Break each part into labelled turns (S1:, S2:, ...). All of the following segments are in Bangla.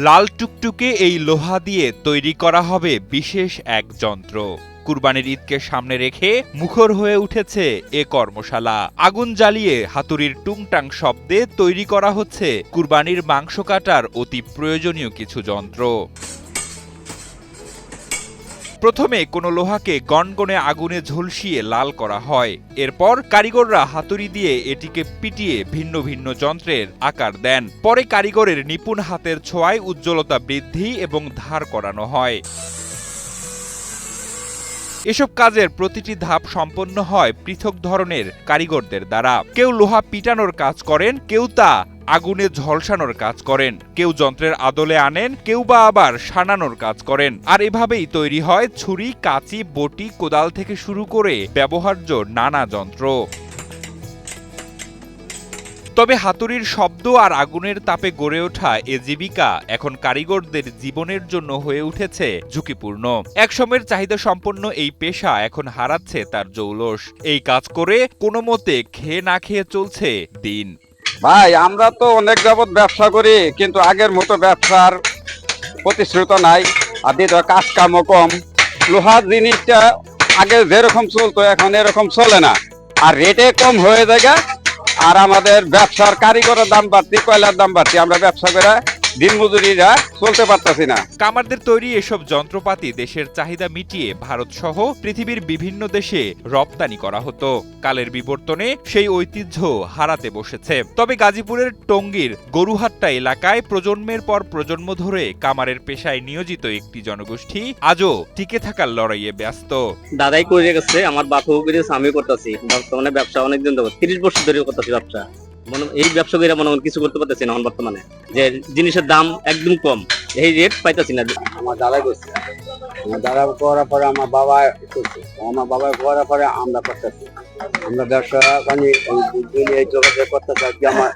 S1: লাল টুকটুকে এই লোহা দিয়ে তৈরি করা হবে বিশেষ এক যন্ত্র। কুরবানির ঈদকে সামনে রেখে মুখর হয়ে উঠেছে এ কর্মশালা। আগুন জ্বালিয়ে হাতুড়ির টুংটাং শব্দে তৈরি করা হচ্ছে কুরবানির মাংস কাটার অতি প্রয়োজনীয় কিছু যন্ত্র। প্রথমে কোনো লোহাকে গনগনে আগুনে ঝলসিয়ে লাল করা হয়। এরপর কারিগররা হাতুড়ি দিয়ে এটিকে পিটিয়ে ভিন্ন ভিন্ন যন্ত্রের আকার দেন। পরে কারিগরের নিপুণ হাতের ছোঁয়ায় উজ্জ্বলতা বৃদ্ধি এবং ধার করানো হয়। এসব কাজের প্রতিটি ধাপ সম্পন্ন হয় পৃথক ধরনের কারিগরদের দ্বারা। কেউ লোহা পিটানোর কাজ করেন, কেউ তা আগুনে ঝলসানোর কাজ করেন, কেউ যন্ত্রের আদলে আনেন, কেউ বা আবার সানানোর কাজ করেন। আর এভাবেই তৈরি হয় ছুরি, কাঁচি, বটি, কোদাল থেকে শুরু করে ব্যবহার্য নানা যন্ত্র। তবে হাতুড়ির শব্দ আর আগুনের তাপে গড়ে ওঠা এ জীবিকা এখন কারিগরদের জীবনের জন্য হয়ে উঠেছে ঝুঁকিপূর্ণ। একসময়ের চাহিদা সম্পন্ন এই পেশা এখন হারাচ্ছে তার জৌলস। এই কাজ করে কোনো মতে খেয়ে না খেয়ে চলছে দিন।
S2: ভাই, আমরা তো অনেক যাবত ব্যবসা করি, কিন্তু আগের মতো ব্যবসার প্রতিশ্রুত নাই। আর দ্বিতীয় কাজ কামও কম। লোহার জিনিসটা আগে যেরকম চলতো এখন এরকম চলে না, আর রেটে কম হয়ে যায়। আর আমাদের ব্যবসার কারিগরের দাম বাড়তি, কয়লার দাম বাড়তি, আমরা ব্যবসা করে দিন মজুরিরা চলতে পারতাছি না।
S1: কামারদের তৈরি এসব যন্ত্রপাতি দেশের চাহিদা মিটিয়ে ভারত সহ পৃথিবীর বিভিন্ন দেশে রপ্তানি করা হতো। কালের বিবর্তনে সেই ঐতিহ্য হারাতে বসেছে। তবে গাজীপুরের টঙ্গীর গরুহাট্টা এলাকায় প্রজন্মের পর প্রজন্ম ধরে কামারের পেশায় নিয়োজিত একটি জনগোষ্ঠী আজও টিকে থাকার লড়াইয়ে ব্যস্ত।
S3: দাদাই করে গেছে, আমার বাপও করেছে, আমি করতেছি। বর্তমানে ব্যবসা অনেকদিন ধরে 30 বছর ধরে করতেছি ব্যবসা। এই ব্যবসা করে মনে কিছু করতে পারতেছি না এখন বর্তমানে, যে জিনিসের দাম একদম কম, এই রেট পাইতেছি না।
S4: আমার দাদা করছে, আমার দাদা করার পরে আমার বাবা করছে, আমার বাবা করার পরে আমরা করতেছি। আমরা ব্যবসা মানে এই যোগাযোগ করতেছি। আজকে আমার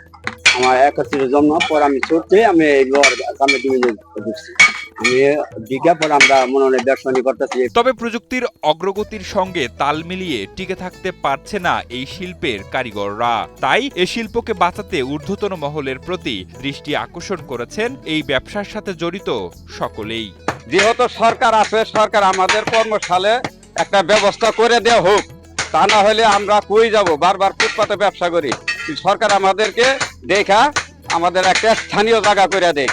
S4: 71 জন্ম পর আমি ছুটতে আমি এই লোহার কামে ঢুকছি। আমি দিকে পর আমরা মনে হয় ব্যবসা নিয়ে করতেছি।
S1: তবে প্রযুক্তির অগ্রগতির সঙ্গে তাল মিলিয়ে টিকে থাকতে পারছে না এই শিল্পের কারিগররা। তাই এ শিল্পকে বাঁচাতে ঊর্ধ্বতন মহলের প্রতি দৃষ্টি আকর্ষণ করেছেন এই ব্যবসার সাথে জড়িত সকলেই।
S2: যেহেতু সরকার আছে, সরকার আমাদের কর্মশালে একটা ব্যবস্থা করে দেওয়া হোক। তা না হলে আমরা কই যাব, বারবার ফুটপাতে ব্যবসা করি। সরকার আমাদেরকে দেখা আমাদের একটা স্থানীয় জায়গা করে দেয়।